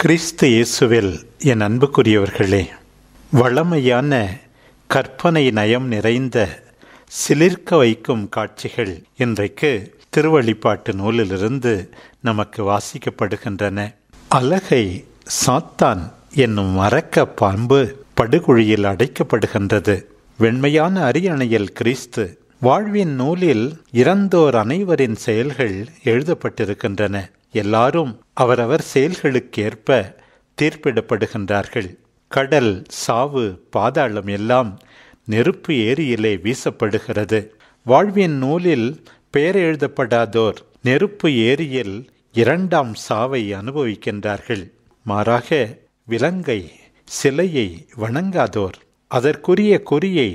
கிறிஸ்து இயேசுவில் என் அன்புக்குரியவர்களே, வளமையான கற்பனை நயம் நிறைந்த சிலிர்க்க வைக்கும் காட்சிகள் இன்றைக்கு திருவெளிப்பாட்டு நூலிலிருந்து நமக்கு வாசிக்கப்படுகின்றன. அலகை சாத்தான் என்னும் அரக்க பாம்பு படுகுழியில் அடைக்கப்படுகின்றது. வெண்மையான அரியணையில் கிறிஸ்து வாழ்வின் நூலில் இறந்தோர் அனைவரின் செயல்கள் எழுதப்பட்டிருக்கின்றன. எல்லாரும் அவரவர் செயல்களுக்கேற்ப தீர்ப்பிடப்படுகின்றார்கள். கடல், சாவு, பாதாளம் எல்லாம் நெருப்பு ஏரியிலே வீசப்படுகிறது. வாழ்வின் நூலில் பெயர் எழுதப்படாதோர் நெருப்பு ஏரியில் இரண்டாம் சாவை அனுபவிக்கின்றார்கள். மாறாக விலங்கை, சிலையை வணங்காதோர், அதற்குரிய குறியை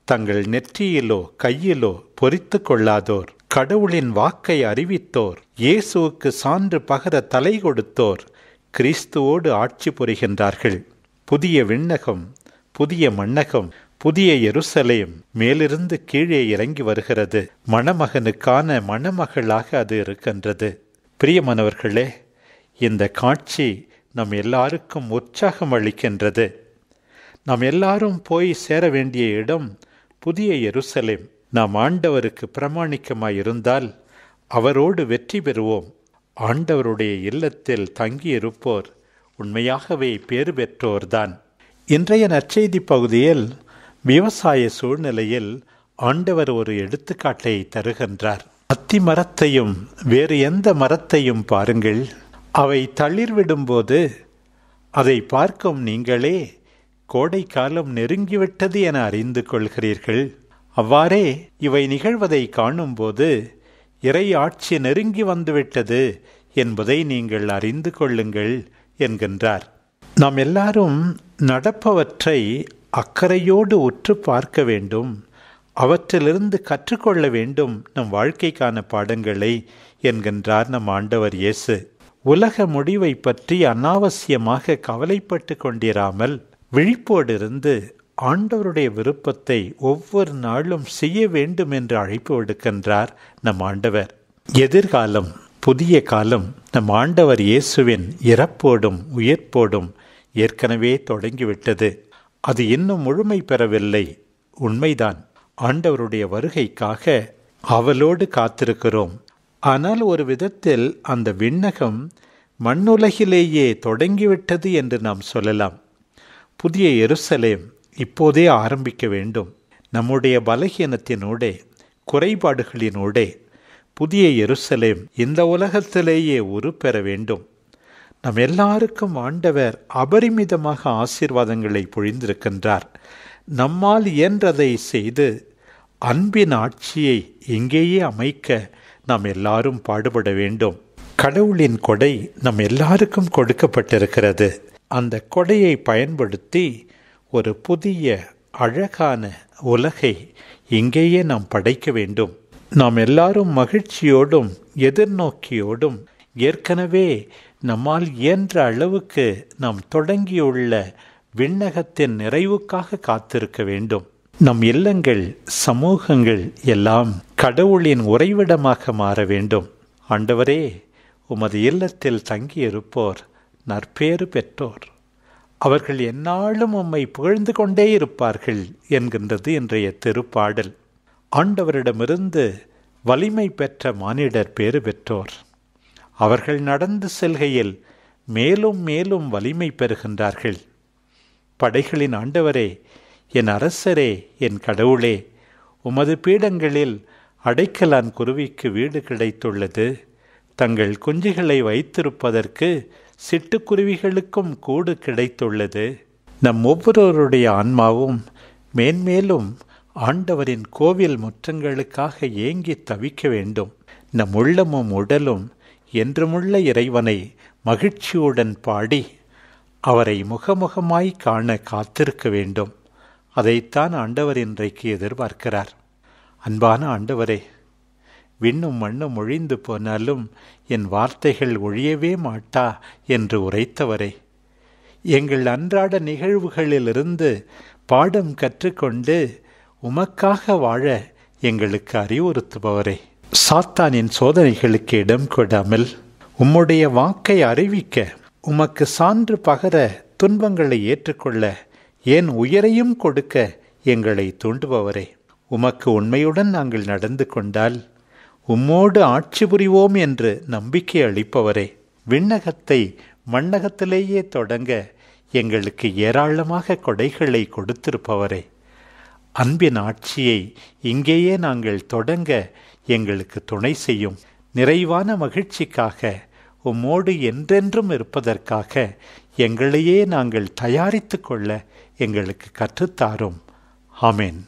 தங்கள் நெற்றியிலோ கையிலோ பொறித்து கொள்ளாதோர், கடவுளின் வாக்கை அறிவித்தோர், இயேசுவுக்கு சான்று பகர தலை கொடுத்தோர் கிறிஸ்துவோடு ஆட்சி புரிகின்றார்கள். புதிய விண்ணகம், புதிய மண்ணகம், புதிய எருசலேம் மேலிருந்து கீழே இறங்கி வருகிறது. மணமகனுக்கான மணமகளாக அது இருக்கின்றது. பிரியமானவர்களே, இந்த காட்சி நம் எல்லாருக்கும் உற்சாகம் அளிக்கின்றது. நாம் எல்லாரும் போய் சேர வேண்டிய இடம் புதிய எருசலேம். நாம் ஆண்டவருக்கு பிரமாணிக்கமாய் இருந்தால் அவரோடு வெற்றி பெறுவோம். ஆண்டவருடைய இல்லத்தில் தங்கியிருப்போர் உண்மையாகவே பேறு பெற்றோர்தான். இன்றைய நற்செய்தி பகுதியில் விவசாய சூழ்நிலையில் ஆண்டவர் ஒரு எடுத்துக்காட்டை தருகின்றார். அத்தி மரத்தையும் வேறு எந்த மரத்தையும் பாருங்கள். அவை தளிர்விடும்போது அதை பார்க்கும் நீங்களே கோடை காலம் நெருங்கிவிட்டது என அறிந்து கொள்கிறீர்கள். அவ்வாறே இவை நிகழ்வதை காணும்போது இறை ஆட்சி நெருங்கி வந்துவிட்டது என்பதை நீங்கள் அறிந்து கொள்ளுங்கள் என்கின்றார். நாம் எல்லாரும் நடப்பவற்றை அக்கறையோடு உற்று பார்க்க வேண்டும், அவற்றிலிருந்து கற்றுக்கொள்ள வேண்டும் நம் வாழ்க்கைக்கான பாடங்களை என்கின்றார் நம் ஆண்டவர் இயேசு. உலக முடிவை பற்றி அனாவசியமாக கவலைப்பட்டு கொண்டிராமல் விழிப்போடு இருந்து ஆண்டவருடைய விருப்பத்தை ஒவ்வொரு நாளும் செய்ய வேண்டும் என்று அழைப்பு விடுக்கின்றார் நம் ஆண்டவர். எதிர்காலம், புதிய காலம் நம் ஆண்டவர் இயேசுவின் இறப்போடும் உயிர்ப்போடும் ஏற்கனவே தொடங்கிவிட்டது. அது இன்னும் முழுமை பெறவில்லை. உண்மைதான், ஆண்டவருடைய வருகைக்காக ஆவலோடு காத்திருக்கிறோம். ஆனால் ஒரு விதத்தில் அந்த விண்ணகம் மண்ணுலகிலேயே தொடங்கிவிட்டது என்று நாம் சொல்லலாம். புதிய எருசலேம் இப்போதே ஆரம்பிக்க வேண்டும். நம்முடைய பலகீனத்தினூடே, குறைபாடுகளினூடே புதிய எருசலேம் இந்த உலகத்திலேயே உருப்பெற வேண்டும். நம் எல்லாருக்கும் ஆண்டவர் அபரிமிதமாக ஆசீர்வாதங்களை பொழிந்திருக்கின்றார். நம்மால் இயன்றதை செய்து அன்பின் ஆட்சியை இங்கேயே அமைக்க நாம் எல்லாரும் பாடுபட வேண்டும். கடவுளின் கொடை நம் எல்லாருக்கும் கொடுக்கப்பட்டிருக்கிறது. அந்த கொடையை பயன்படுத்தி ஒரு புதிய அழகான உலகை இங்கேயே நாம் படைக்க வேண்டும். நாம் எல்லாரும் மகிழ்ச்சியோடும் எதிர்நோக்கியோடும் ஏற்கனவே நம்மால் இயன்ற அளவுக்கு நாம் தொடங்கியுள்ள விண்ணகத்தின் நிறைவுக்காக காத்திருக்க வேண்டும். நம் இல்லங்கள், சமூகங்கள் எல்லாம் கடவுளின் உறைவிடமாக மாற வேண்டும். ஆண்டவரே, உமது இல்லத்தில் தங்கியிருப்போர் நற்பேறு பெற்றோர், அவர்கள் எந்நாளும் உம்மை புகழ்ந்து கொண்டே இருப்பார்கள் என்கின்றது இன்றைய திருப்பாடல். ஆண்டவரிடமிருந்து வலிமை பெற்ற மானிடர் பேறு பெற்றோர். அவர்கள் நடந்து செல்கையில் மேலும் மேலும் வலிமை பெறுகின்றார்கள். படைகளின் ஆண்டவரே, என் அரசரே, என் கடவுளே, உமது பீடங்களில் அடைக்கலான் குருவிக்கு வீடு கிடைத்துள்ளது. தங்கள் குஞ்சுகளை வைத்திருப்பதற்கு சிட்டுக்குருவிகளுக்கும் கூடு கிடைத்துள்ளது. நம் ஒவ்வொருவருடைய ஆன்மாவும் மேன்மேலும் ஆண்டவரின் கோவில் முற்றங்களுக்காக ஏங்கி தவிக்க வேண்டும். நம் உள்ளமும் உடலும் என்றுமுள்ள இறைவனை மகிழ்ச்சியுடன் பாடி அவரை முகமுகமாய் காண காத்திருக்க வேண்டும். அதைத்தான் ஆண்டவர் இன்றைக்கு எதிர்பார்க்கிறார். அன்பான ஆண்டவரே, விண்ணும் மண்ணும் ஒழிந்து போனாலும் என் வார்த்தைகள் ஒழியவே மாட்டா என்று உரைத்தவரே, எங்கள் அன்றாட நிகழ்வுகளிலிருந்து பாடம் கற்றுக்கொண்டு உமக்காக வாழ எங்களுக்கு அறிவுறுத்துபவரே, சாத்தானின் சோதனைகளுக்கு இடம் கொடாமல் உம்முடைய வாக்கை அறிவிக்க உமக்கு சான்று பகர துன்பங்களை ஏற்றுக்கொள்ள ஏன் உயிரையும் கொடுக்க எங்களை தூண்டுபவரே, உமக்கு உண்மையுடன் நாங்கள் நடந்து கொண்டால் உம்மோடு ஆட்சி புரிவோம் என்று நம்பிக்கை அளிப்பவரே, விண்ணகத்தை மண்ணகத்திலேயே தொடங்க எங்களுக்கு ஏராளமாக கொடைகளை கொடுத்திருப்பவரே, அன்பின் ஆட்சியை இங்கேயே நாங்கள் தொடங்க எங்களுக்கு துணை செய்யும். நிறைவான மகிழ்ச்சிக்காக உம்மோடு என்றென்றும் இருப்பதற்காக எங்களையே நாங்கள் தயாரித்து கொள்ள எங்களுக்கு கற்றுத்தாரும். ஆமென்.